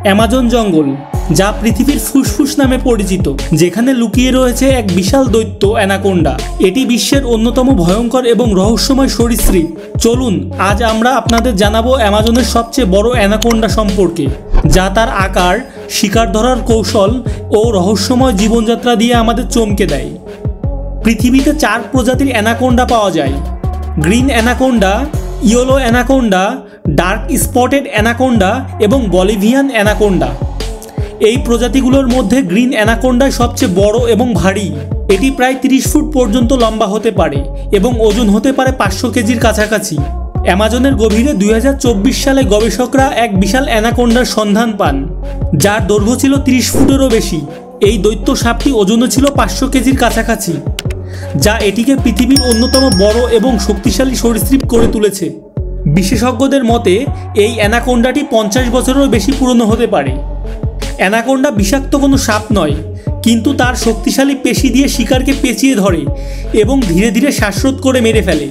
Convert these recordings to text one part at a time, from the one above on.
Amazon জঙ্গল, যা পৃথিবীর ফুসফুস নামে পরিচিত, যেখানে লুকিয়ে রয়েছে এক বিশাল দৈত্য অ্যানাকোন্ডা। এটি বিশ্বের অন্যতম ভয়ঙ্কর এবং রহস্যময় সরীসৃপ। চলুন আজ আমরা আপনাদের জানাবো অ্যামাজনের সবচেয়ে বড় অ্যানাকোন্ডা সম্পর্কে, যা তার আকার, শিকার ধরার কৌশল ও রহস্যময় জীবনযাত্রা দিয়ে আমাদের চমকে দেয়। পৃথিবীতে 4 প্রজাতির অ্যানাকোন্ডা পাওয়া যায়: green anaconda, yellow anaconda, dark spotted anaconda এবং বলিভিয়ান অ্যানাকোন্ডা। এই প্রজাতিগুলোর মধ্যে গ্রিন অ্যানাকোন্ডাই সবচেয়ে বড় এবং ভারী। এটি প্রায় 30 ফুট পর্যন্ত লম্বা হতে পারে এবং ওজন হতে পারে 500 কেজির কাছাকাছি। অ্যামাজনের গভীরে 2024 সালে গবেষকরা এক বিশাল অ্যানাকোন্ডার সন্ধান পান, যার দৈর্ঘ্য ছিল 30 ফুটেরও বেশি। এই দৈত্য সাপটি ওজনে ছিল 500 কেজির কাছাকাছি, যা এটিকে পৃথিবীর অন্যতম বড় এবং শক্তিশালী সরীসৃপ করে তুলেছে। বিশেষজ্ঞদের মতে এই অ্যানাকোন্ডাটি 50 বছরেরও বেশি পুরনো হতে পারে। অ্যানাকোন্ডা বিষাক্ত কোনো সাপ নয়, কিন্তু তার শক্তিশালী পেশি দিয়ে শিকারকে পেঁচিয়ে ধরে এবং ধীরে ধীরে শ্বাসরোধ করে মেরে ফেলে।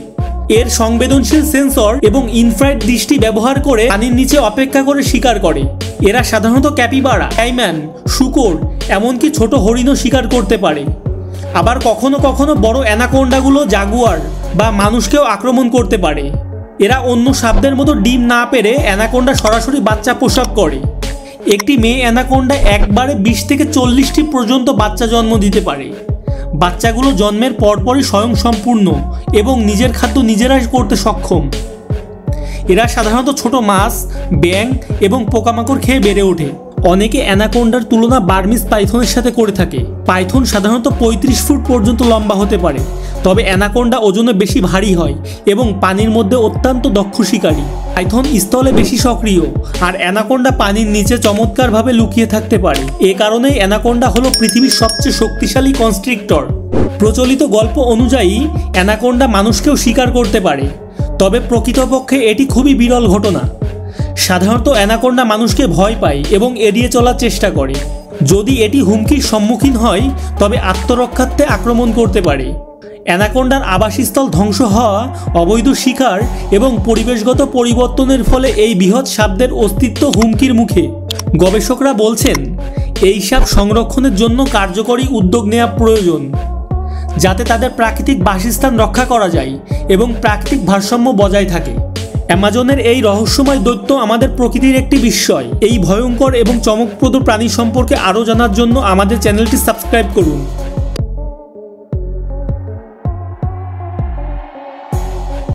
এর সংবেদনশীল সেন্সর এবং ইনফ্রারেড দৃষ্টি ব্যবহার করে পানির নিচে অপেক্ষা করে শিকার করে। এরা সাধারণত ক্যাপিবারা, ক্যাইম্যান, শূকর, এমনকি ছোট হরিণও শিকার করতে পারে। আবার কখনো কখনো বড় অ্যানাকোন্ডাগুলো জাগুয়ার বা মানুষকেও আক্রমণ করতে পারে। এরা অন্য সাপদের মতো ডিম না পেরে অ্যানাকোন্ডা সরাসরি বাচ্চা প্রসব করে। একটি মেয়ে অ্যানাকোন্ডা একবারে 20 থেকে 40টি পর্যন্ত বাচ্চা জন্ম দিতে পারে। বাচ্চাগুলো জন্মের পরপরই স্বয়ংসম্পূর্ণ এবং নিজের খাদ্য নিজেরাই করতে সক্ষম। এরা সাধারণত ছোট মাছ, ব্যাঙ এবং পোকামাকড় খেয়ে বেড়ে ওঠে। অনেকে অ্যানাকোন্ডার তুলনা বার্মিজ পাইথনের সাথে করে থাকে। পাইথন সাধারণত 35 ফুট পর্যন্ত লম্বা হতে পারে, তবে অ্যানাকোন্ডা ওজনে বেশি ভারী হয় এবং পানির মধ্যে অত্যন্ত দক্ষ শিকারী। পাইথন স্থলে বেশি সক্রিয়, আর অ্যানাকোন্ডা পানির নিচে চমৎকারভাবে লুকিয়ে থাকতে পারে। এ কারণেই অ্যানাকোন্ডা হলো পৃথিবীর সবচেয়ে শক্তিশালী কনস্ট্রিক্টর। প্রচলিত গল্প অনুযায়ী অ্যানাকোন্ডা মানুষকেও শিকার করতে পারে, তবে প্রকৃতপক্ষে এটি খুবই বিরল ঘটনা। সাধারণত অ্যানাকোন্ডা মানুষকে ভয় পায় এবং এড়িয়ে চলার চেষ্টা করে। যদি এটি হুমকির সম্মুখীন হয় তবে আত্মরক্ষার্থে আক্রমণ করতে পারে। অ্যানাকোন্ডার আবাসস্থল ধ্বংস হওয়া, অবৈধ শিকার এবং পরিবেশগত পরিবর্তনের ফলে এই বৃহৎ সাপদের অস্তিত্ব হুমকির মুখে। গবেষকরা বলছেন এই সাপ সংরক্ষণের জন্য কার্যকরী উদ্যোগ নেওয়া প্রয়োজন, যাতে তাদের প্রাকৃতিক বাসস্থান রক্ষা করা যায় এবং প্রাকৃতিক ভারসাম্য বজায় থাকে। অ্যামাজনের এই রহস্যময় দৈত্য আমাদের প্রকৃতির একটি বিস্ময়। এই ভয়ঙ্কর এবং চমকপ্রদ প্রাণী সম্পর্কে আরও জানার জন্য আমাদের চ্যানেলটি সাবস্ক্রাইব করুন।